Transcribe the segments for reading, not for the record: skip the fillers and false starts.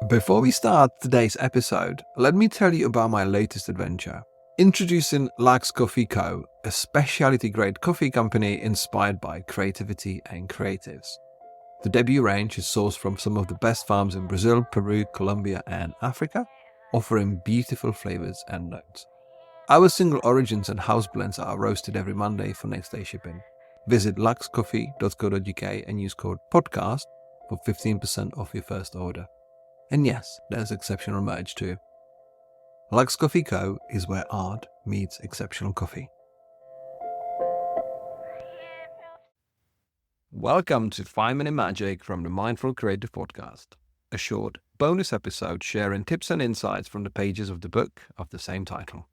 Before we start today's episode, let me tell you about my latest adventure. Introducing Lux Coffee Co., a specialty-grade coffee company inspired by creativity and creatives. The debut range is sourced from some of the best farms in Brazil, Peru, Colombia, and Africa, offering beautiful flavors and notes. Our single origins and house blends are roasted every Monday for next day shipping. Visit luxcoffee.co.uk and use code PODCAST for 15% off your first order. And yes, there's exceptional merch too. Lux Coffee Co. is where art meets exceptional coffee. Welcome to 5 Minute Magic from the Mindful Creative Podcast, a short bonus episode sharing tips and insights from the pages of the book of the same title.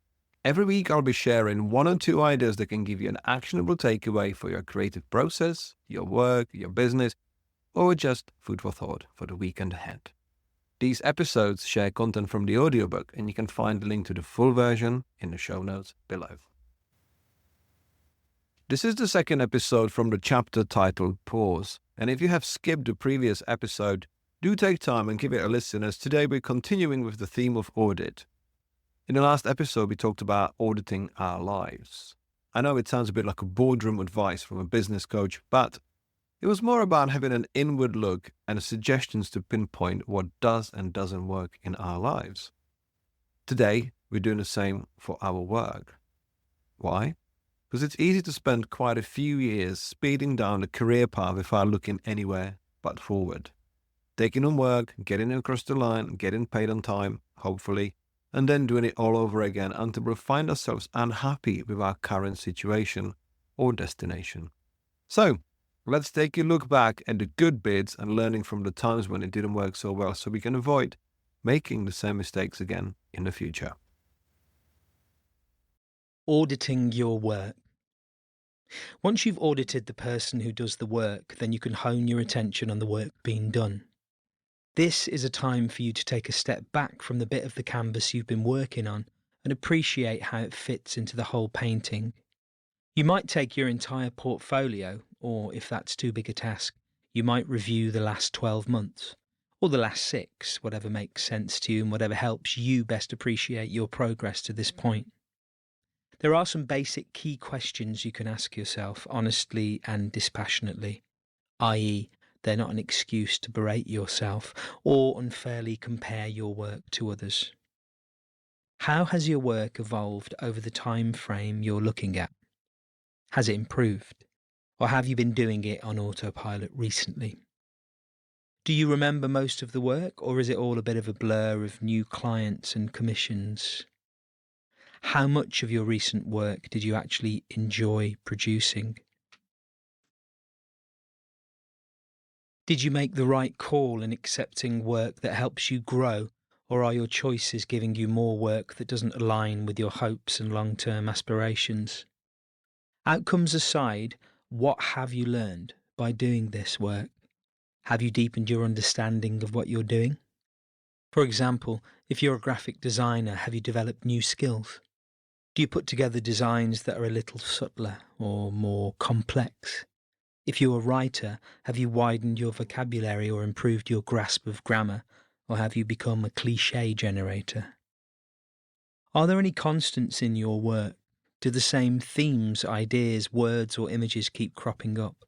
Every week I'll be sharing 1 or 2 ideas that can give you an actionable takeaway for your creative process, your work, your business, or just food for thought for the weekend ahead. These episodes share content from the audiobook, and you can find the link to the full version in the show notes below. This is the second episode from the chapter titled Pause, and if you have skipped the previous episode, do take time and give it a listen, as today we're continuing with the theme of audit. In the last episode we talked about auditing our lives. I know it sounds a bit like a boardroom advice from a business coach, but it was more about having an inward look and suggestions to pinpoint what does and doesn't work in our lives. Today, we're doing the same for our work. Why? Because it's easy to spend quite a few years speeding down the career path without looking anywhere but forward. Taking on work, getting across the line, getting paid on time, hopefully, and then doing it all over again until we find ourselves unhappy with our current situation or destination. So, let's take a look back at the good bits and learning from the times when it didn't work so well, so we can avoid making the same mistakes again in the future. Auditing your work. Once you've audited the person who does the work, then you can hone your attention on the work being done. This is a time for you to take a step back from the bit of the canvas you've been working on and appreciate how it fits into the whole painting. You might take your entire portfolio, or if that's too big a task, you might review the last 12 months, or the last 6, whatever makes sense to you and whatever helps you best appreciate your progress to this point. There are some basic key questions you can ask yourself honestly and dispassionately, i.e., they're not an excuse to berate yourself or unfairly compare your work to others. How has your work evolved over the time frame you're looking at? Has it improved? Or have you been doing it on autopilot recently? Do you remember most of the work, or is it all a bit of a blur of new clients and commissions? How much of your recent work did you actually enjoy producing? Did you make the right call in accepting work that helps you grow, or are your choices giving you more work that doesn't align with your hopes and long-term aspirations? Outcomes aside, what have you learned by doing this work? Have you deepened your understanding of what you're doing? For example, if you're a graphic designer, have you developed new skills? Do you put together designs that are a little subtler or more complex? If you're a writer, have you widened your vocabulary or improved your grasp of grammar, or have you become a cliché generator? Are there any constants in your work? Do the same themes, ideas, words, or images keep cropping up?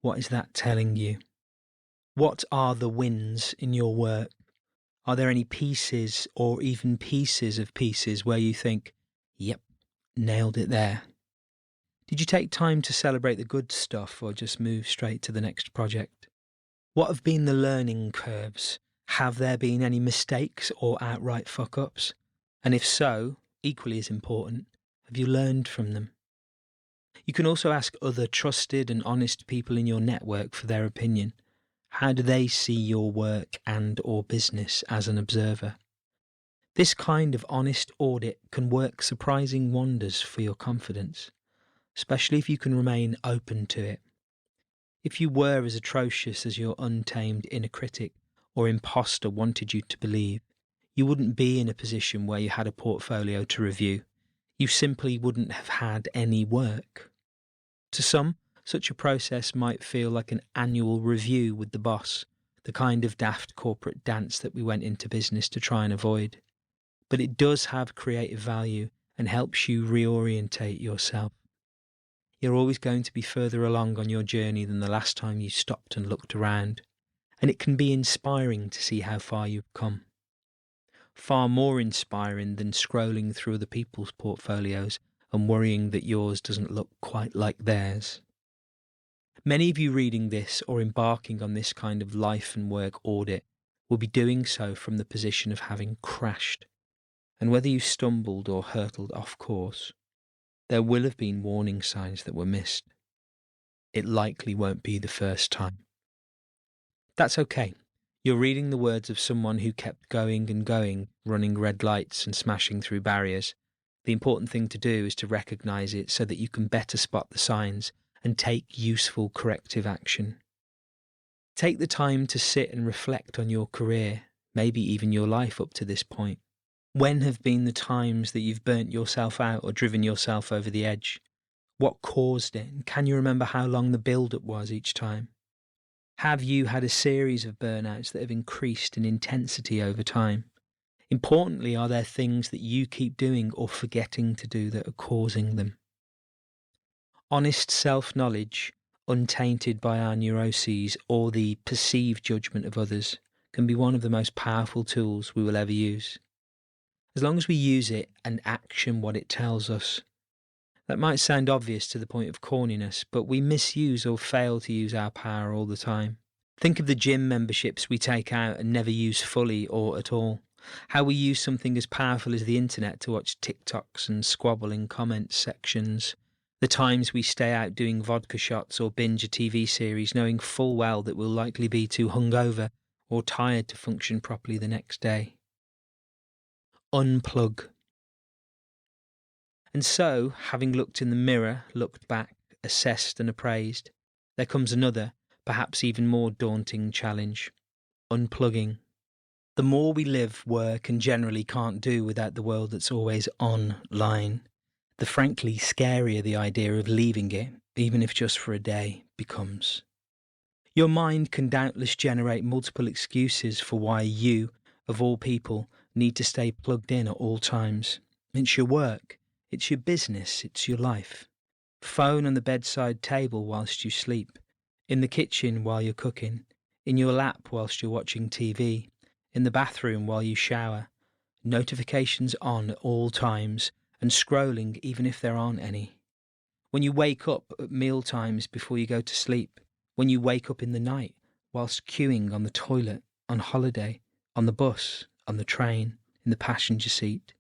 What is that telling you? What are the wins in your work? Are there any pieces or even pieces of pieces where you think, yep, nailed it there? Did you take time to celebrate the good stuff or just move straight to the next project? What have been the learning curves? Have there been any mistakes or outright fuck-ups? And if so, equally as important, have you learned from them? You can also ask other trusted and honest people in your network for their opinion. How do they see your work and or business as an observer? This kind of honest audit can work surprising wonders for your confidence, especially if you can remain open to it. If you were as atrocious as your untamed inner critic or imposter wanted you to believe, you wouldn't be in a position where you had a portfolio to review. You simply wouldn't have had any work. To some, such a process might feel like an annual review with the boss, the kind of daft corporate dance that we went into business to try and avoid. But it does have creative value and helps you reorientate yourself. You're always going to be further along on your journey than the last time you stopped and looked around, and it can be inspiring to see how far you've come. Far more inspiring than scrolling through other people's portfolios and worrying that yours doesn't look quite like theirs. Many of you reading this or embarking on this kind of life and work audit will be doing so from the position of having crashed. And whether you stumbled or hurtled off course, there will have been warning signs that were missed. It likely won't be the first time. That's okay. You're reading the words of someone who kept going and going, running red lights and smashing through barriers. The important thing to do is to recognise it so that you can better spot the signs and take useful corrective action. Take the time to sit and reflect on your career, maybe even your life up to this point. When have been the times that you've burnt yourself out or driven yourself over the edge? What caused it? And can you remember how long the build-up was each time? Have you had a series of burnouts that have increased in intensity over time? Importantly, are there things that you keep doing or forgetting to do that are causing them? Honest self-knowledge, untainted by our neuroses or the perceived judgment of others, can be one of the most powerful tools we will ever use. As long as we use it and action what it tells us. That might sound obvious to the point of corniness, but we misuse or fail to use our power all the time. Think of the gym memberships we take out and never use fully or at all. How we use something as powerful as the internet to watch TikToks and squabble in comments sections. The times we stay out doing vodka shots or binge a TV series knowing full well that we'll likely be too hungover or tired to function properly the next day. Unplug. And so, having looked in the mirror, looked back, assessed and appraised, there comes another, perhaps even more daunting challenge: unplugging. The more we live, work and generally can't do without the world that's always online, the frankly scarier the idea of leaving it, even if just for a day, becomes. Your mind can doubtless generate multiple excuses for why you, of all people, need to stay plugged in at all times. It's your work, it's your business, it's your life. Phone on the bedside table whilst you sleep, in the kitchen while you're cooking, in your lap whilst you're watching TV, in the bathroom while you shower, notifications on at all times, and scrolling even if there aren't any. When you wake up at meal times before you go to sleep, when you wake up in the night whilst queuing on the toilet, on holiday, on the bus, on the train, in the passenger seat.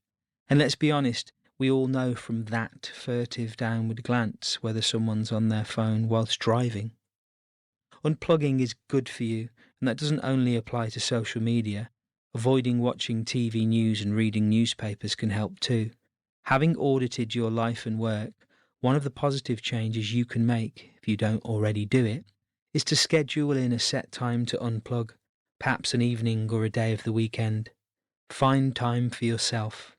And let's be honest, we all know from that furtive downward glance whether someone's on their phone whilst driving. Unplugging is good for you, and that doesn't only apply to social media. Avoiding watching TV news and reading newspapers can help too. Having audited your life and work, one of the positive changes you can make, if you don't already do it, is to schedule in a set time to unplug, perhaps an evening or a day of the weekend. Find time for yourself.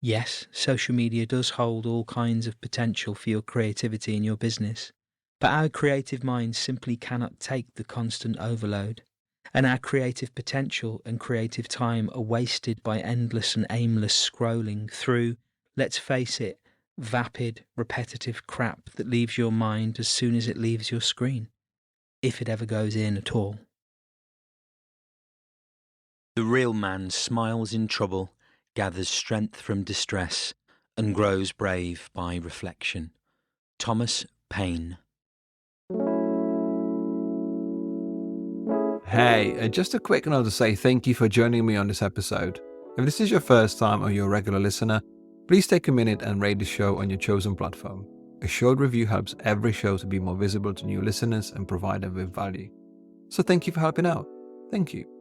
Yes, social media does hold all kinds of potential for your creativity and your business, but our creative minds simply cannot take the constant overload, and our creative potential and creative time are wasted by endless and aimless scrolling through, let's face it, vapid, repetitive crap that leaves your mind as soon as it leaves your screen, if it ever goes in at all. The real man smiles in trouble, gathers strength from distress, and grows brave by reflection. Thomas Paine. Hey, just a quick note to say thank you for joining me on this episode. If this is your first time or you're a regular listener, please take a minute and rate the show on your chosen platform. A short review helps every show to be more visible to new listeners and provide them with value. So thank you for helping out. Thank you.